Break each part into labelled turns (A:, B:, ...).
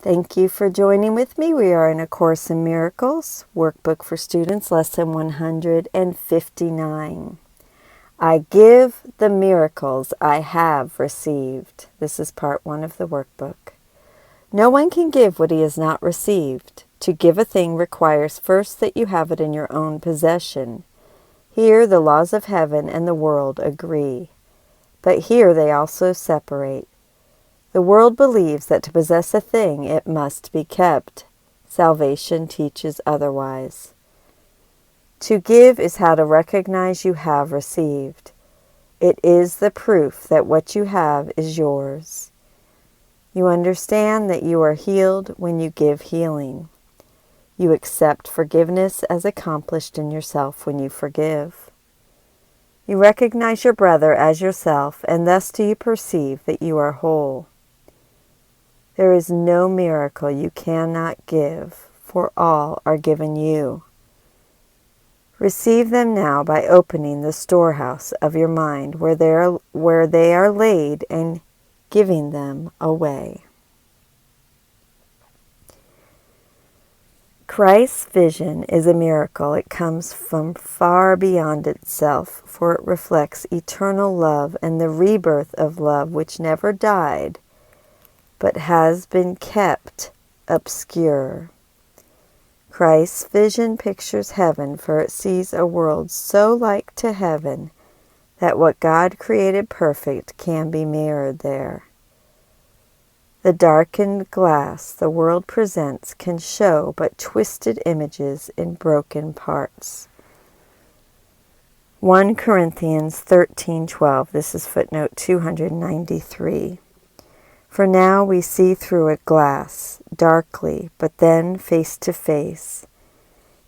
A: Thank you for joining with me. We are in A Course in Miracles, Workbook for Students, Lesson 159. I give the miracles I have received. This is part 1 of the workbook. No one can give what he has not received. To give a thing requires first that you have it in your own possession. Here the laws of heaven and the world agree, but here they also separate. The world believes that to possess a thing it must be kept. Salvation teaches otherwise. To give is how to recognize you have received. It is the proof that what you have is yours. You understand that you are healed when you give healing. You accept forgiveness as accomplished in yourself when you forgive. You recognize your brother as yourself, and thus do you perceive that you are whole. There is no miracle you cannot give, for all are given you. Receive them now by opening the storehouse of your mind where they are laid and giving them away. Christ's vision is a miracle. It comes from far beyond itself, for it reflects eternal love and the rebirth of love which never died, but has been kept obscure. Christ's vision pictures heaven, for it sees a world so like to heaven that what God created perfect can be mirrored there. The darkened glass the world presents can show but twisted images in broken parts. 1 Corinthians 13:12. This is footnote 293. For now we see through a glass, darkly, but then face to face.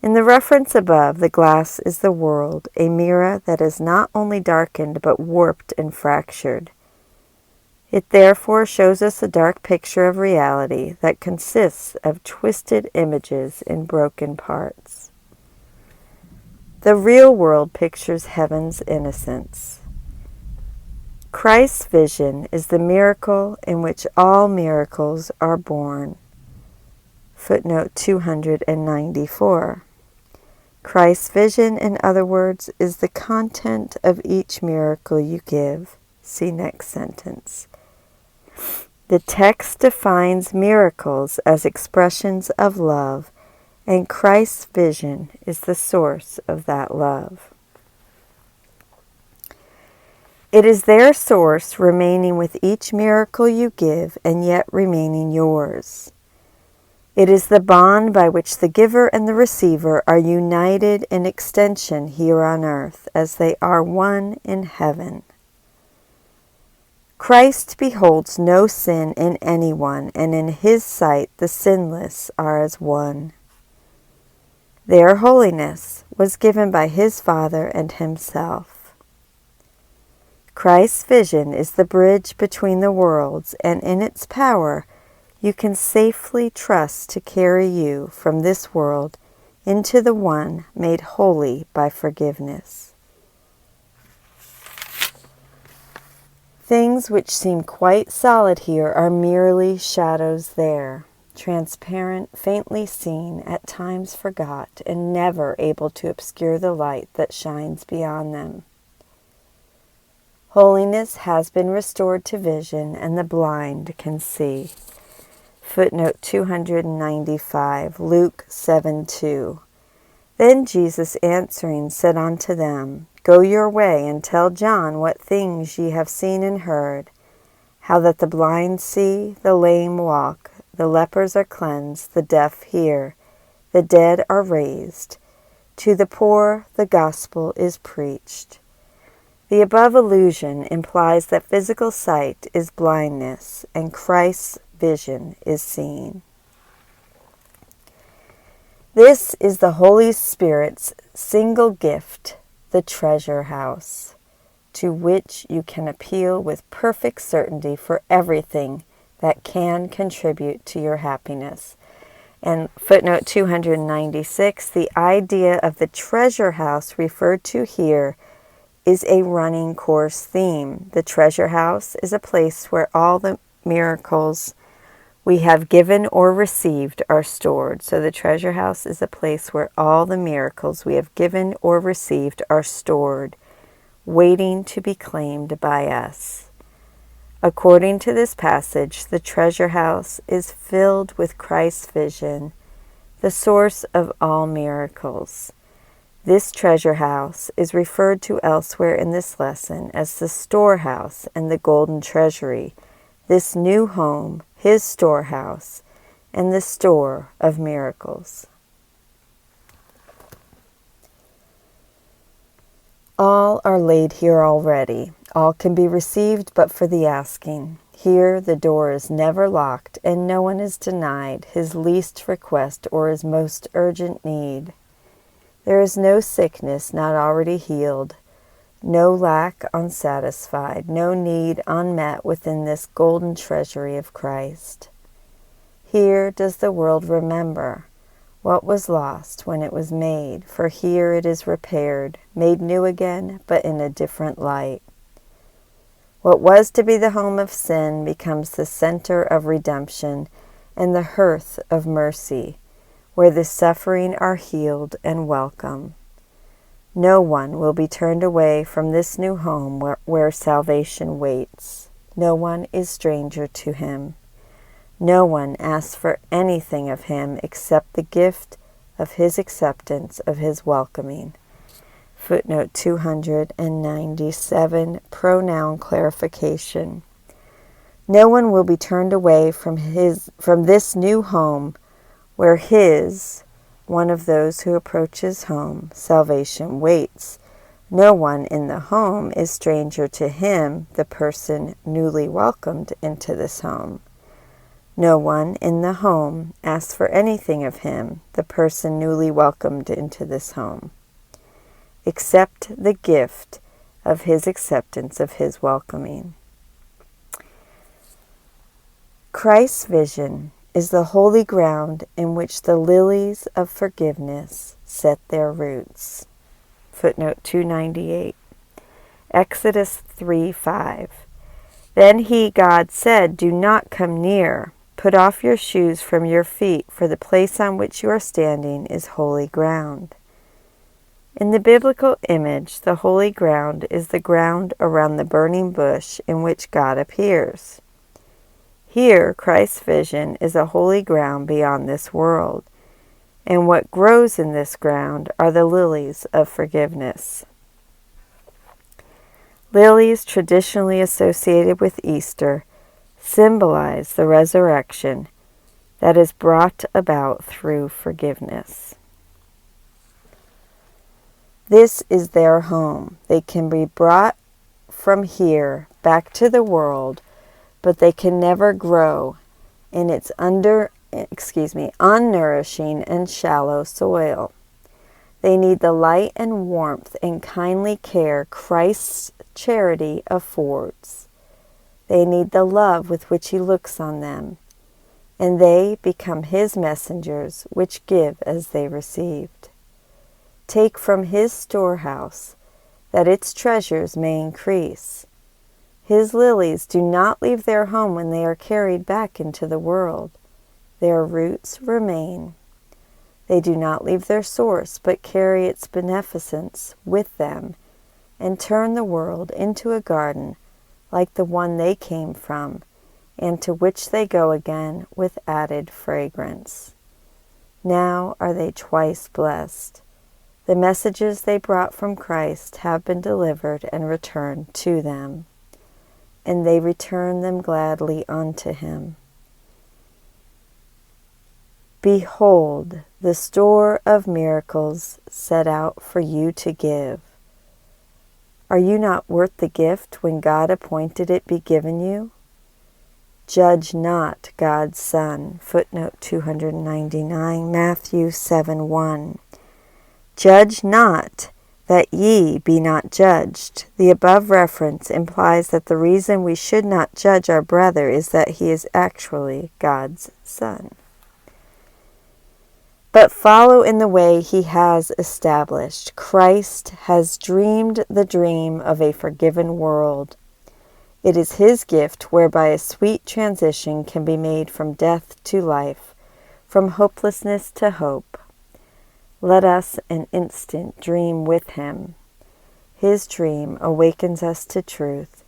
A: In the reference above, the glass is the world, a mirror that is not only darkened but warped and fractured. It therefore shows us a dark picture of reality that consists of twisted images in broken parts. The real world pictures heaven's innocence. Christ's vision is the miracle in which all miracles are born. Footnote 294. Christ's vision, in other words, is the content of each miracle you give. See next sentence. The text defines miracles as expressions of love, and Christ's vision is the source of that love. It is their source remaining with each miracle you give and yet remaining yours. It is the bond by which the giver and the receiver are united in extension here on earth as they are one in heaven. Christ beholds no sin in anyone, and in his sight the sinless are as one. Their holiness was given by his Father and himself. Christ's vision is the bridge between the worlds, and in its power you can safely trust to carry you from this world into the one made holy by forgiveness. Things which seem quite solid here are merely shadows there, transparent, faintly seen, at times forgot, and never able to obscure the light that shines beyond them. Holiness has been restored to vision, and the blind can see. Footnote 295, Luke 7:2. Then Jesus answering said unto them, Go your way, and tell John what things ye have seen and heard, how that the blind see, the lame walk, the lepers are cleansed, the deaf hear, the dead are raised. To the poor the gospel is preached. The above allusion implies that physical sight is blindness, and Christ's vision is seen. This is the Holy Spirit's single gift, the treasure house, to which you can appeal with perfect certainty for everything that can contribute to your happiness. And footnote 296, the idea of the treasure house referred to here is a running course theme. The treasure house is a place where all the miracles we have given or received are stored. So the treasure house is a place where all the miracles we have given or received are stored, waiting to be claimed by us. According to this passage, the treasure house is filled with Christ's vision, the source of all miracles. This treasure house is referred to elsewhere in this lesson as the storehouse and the golden treasury, this new home, his storehouse, and the store of miracles. All are laid here already. All can be received but for the asking. Here the door is never locked, and no one is denied his least request or his most urgent need. There is no sickness not already healed, no lack unsatisfied, no need unmet within this golden treasury of Christ. Here does the world remember what was lost when it was made, for here it is repaired, made new again, but in a different light. What was to be the home of sin becomes the center of redemption and the hearth of mercy, where the suffering are healed and welcome. No one will be turned away from this new home where salvation waits. No one is stranger to him. No one asks for anything of him except the gift of his acceptance of his welcoming. Footnote 297, pronoun clarification. No one will be turned away from this new home where his, one of those who approaches home, salvation waits. No one in the home is stranger to him, the person newly welcomed into this home. No one in the home asks for anything of him, the person newly welcomed into this home, except the gift of his acceptance of his welcoming. Christ's vision is the holy ground in which the lilies of forgiveness set their roots. Footnote 298. Exodus 3:5. Then he, God, said, "Do not come near. Put off your shoes from your feet, for the place on which you are standing is holy ground." In the biblical image, the holy ground is the ground around the burning bush in which God appears. Here, Christ's vision is a holy ground beyond this world, and what grows in this ground are the lilies of forgiveness. Lilies, traditionally associated with Easter, symbolize the resurrection that is brought about through forgiveness. This is their home. They can be brought from here back to the world, but they can never grow in its unnourishing and shallow soil. They need the light and warmth and kindly care Christ's charity affords. They need the love with which he looks on them, and they become his messengers, which give as they received. Take from his storehouse, that its treasures may increase. His lilies do not leave their home when they are carried back into the world. Their roots remain. They do not leave their source, but carry its beneficence with them and turn the world into a garden like the one they came from, and to which they go again with added fragrance. Now are they twice blessed. The messages they brought from Christ have been delivered and returned to them, and they return them gladly unto him. Behold, the store of miracles set out for you to give. Are you not worth the gift when God appointed it be given you? Judge not God's Son. Footnote 299, Matthew 7:1. Judge not, that ye be not judged. The above reference implies that the reason we should not judge our brother is that he is actually God's Son. But follow in the way he has established. Christ has dreamed the dream of a forgiven world. It is His gift whereby a sweet transition can be made from death to life, from hopelessness to hope. Let us an instant dream with Him. His dream awakens us to truth.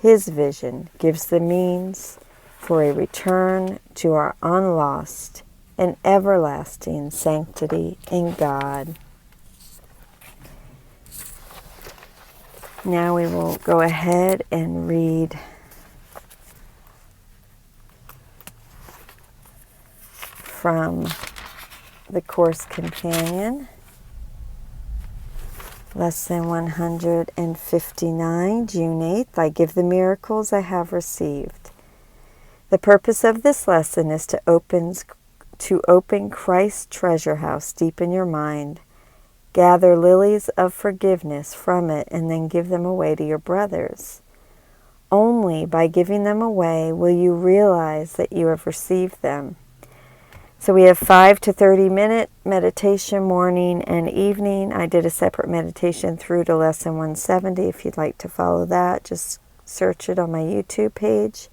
A: His vision gives the means for a return to our unlost and everlasting sanctity in God. Now we will go ahead and read from the Course Companion, Lesson 159, June 8th. I give the miracles I have received. The purpose of this lesson is to open Christ's treasure house deep in your mind. Gather lilies of forgiveness from it and then give them away to your brothers. Only by giving them away will you realize that you have received them. So we have 5 to 30-minute meditation morning and evening. I did a separate meditation through to Lesson 170. If you'd like to follow that, just search it on my YouTube page.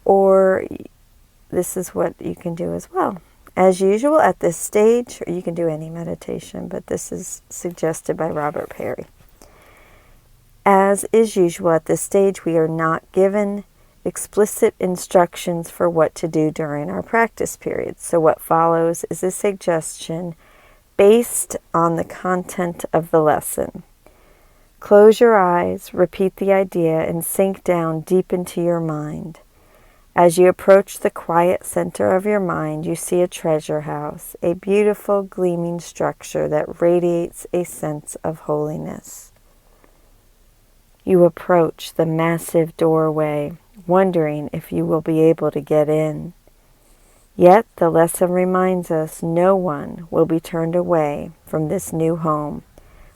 A: Or this is what you can do as well. As usual, at this stage, or you can do any meditation, but this is suggested by Robert Perry. As is usual at this stage, we are not given explicit instructions for what to do during our practice period. So what follows is a suggestion based on the content of the lesson. Close your eyes, repeat the idea, and sink down deep into your mind. As you approach the quiet center of your mind, you see a treasure house, a beautiful gleaming structure that radiates a sense of holiness. You approach the massive doorway, wondering if you will be able to get in. Yet the lesson reminds us no one will be turned away from this new home,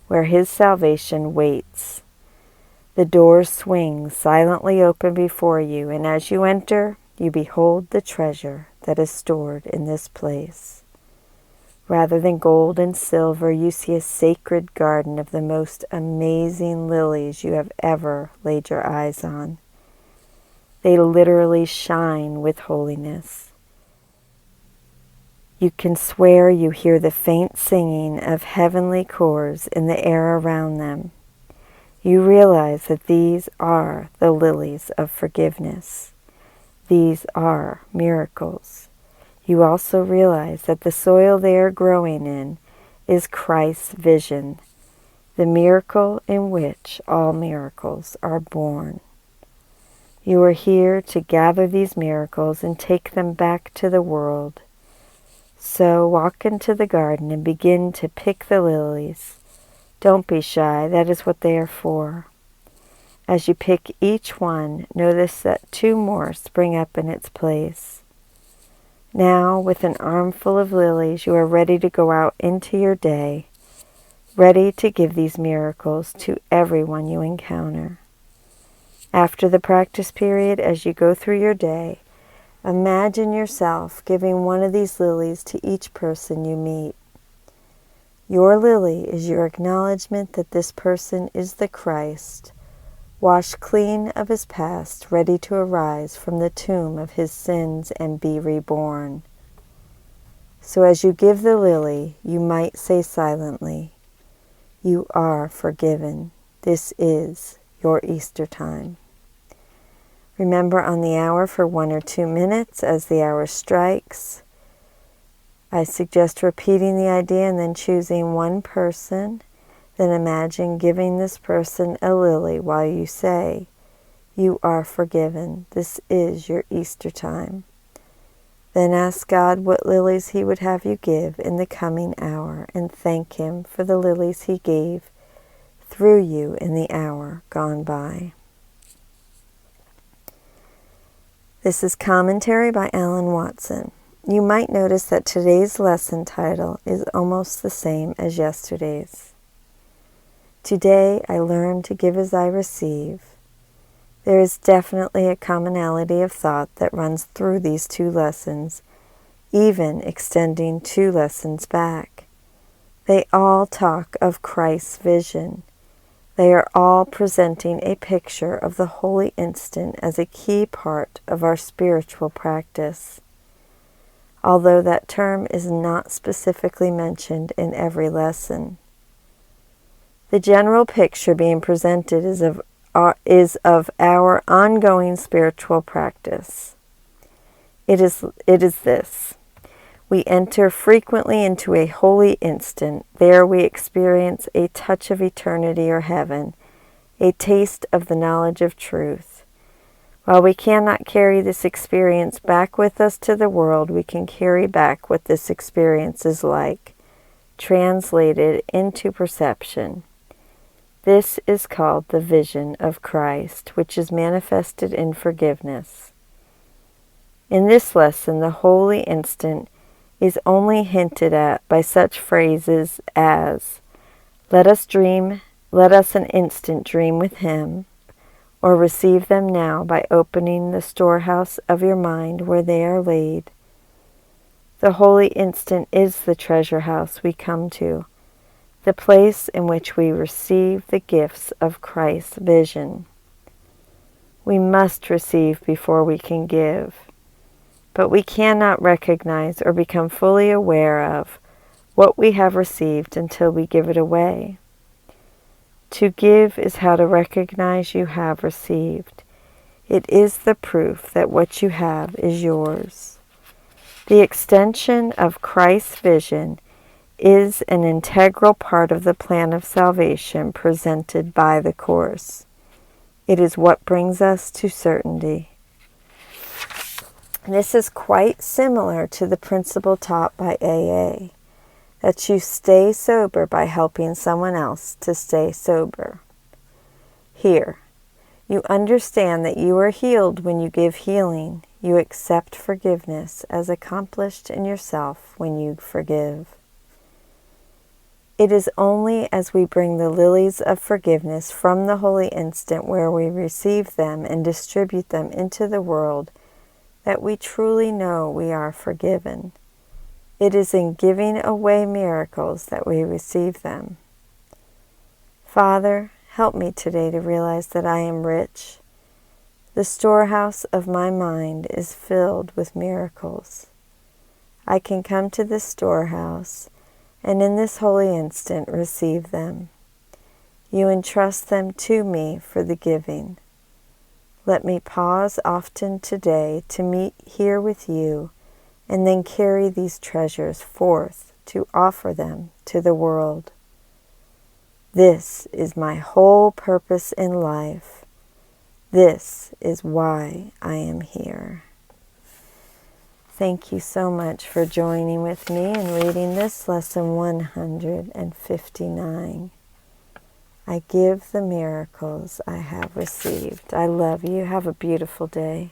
A: where his salvation waits. The doors swing silently open before you, and as you enter, you behold the treasure that is stored in this place. Rather than gold and silver, you see a sacred garden of the most amazing lilies you have ever laid your eyes on. They literally shine with holiness. You can swear you hear the faint singing of heavenly chords in the air around them. You realize that these are the lilies of forgiveness. These are miracles. You also realize that the soil they are growing in is Christ's vision, the miracle in which all miracles are born. You are here to gather these miracles and take them back to the world. So walk into the garden and begin to pick the lilies. Don't be shy, that is what they are for. As you pick each one, notice that 2 more spring up in its place. Now, with an armful of lilies, you are ready to go out into your day, ready to give these miracles to everyone you encounter. After the practice period, as you go through your day, imagine yourself giving one of these lilies to each person you meet. Your lily is your acknowledgement that this person is the Christ, washed clean of his past, ready to arise from the tomb of his sins and be reborn. So as you give the lily, you might say silently, "You are forgiven. This is your Easter time." Remember on the hour for 1 or 2 minutes as the hour strikes. I suggest repeating the idea and then choosing one person. Then imagine giving this person a lily while you say, "You are forgiven. This is your Easter time." Then ask God what lilies He would have you give in the coming hour and thank Him for the lilies He gave through you in the hour gone by. This is commentary by Alan Watson. You might notice that today's lesson title is almost the same as yesterday's. Today I learned to give as I receive. There is definitely a commonality of thought that runs through these 2 lessons, even extending 2 lessons back. They all talk of Christ's vision, They are all presenting a picture of the holy instant as a key part of our spiritual practice, although that term is not specifically mentioned in every lesson. The general picture being presented is of our ongoing spiritual practice. It is this. We enter frequently into a holy instant. There we experience a touch of eternity or heaven, a taste of the knowledge of truth. While we cannot carry this experience back with us to the world, we can carry back what this experience is like, translated into perception. This is called the vision of Christ, which is manifested in forgiveness. In this lesson, the holy instant is only hinted at by such phrases as, let us an instant dream with him, or receive them now by opening the storehouse of your mind where they are laid. The holy instant is the treasure house we come to, the place in which we receive the gifts of Christ's vision. We must receive before we can give. But we cannot recognize or become fully aware of what we have received until we give it away. To give is how to recognize you have received. It is the proof that what you have is yours. The extension of Christ's vision is an integral part of the plan of salvation presented by the Course. It is what brings us to certainty. This is quite similar to the principle taught by AA, that you stay sober by helping someone else to stay sober. Here, you understand that you are healed when you give healing. You accept forgiveness as accomplished in yourself when you forgive. It is only as we bring the lilies of forgiveness from the holy instant where we receive them and distribute them into the world that we truly know we are forgiven. It is in giving away miracles that we receive them. Father, help me today to realize that I am rich. The storehouse of my mind is filled with miracles. I can come to this storehouse and in this holy instant receive them. You entrust them to me for the giving. Let me pause often today to meet here with you and then carry these treasures forth to offer them to the world. This is my whole purpose in life. This is why I am here. Thank you so much for joining with me and reading this lesson 159. I give the miracles I have received. I love you. Have a beautiful day.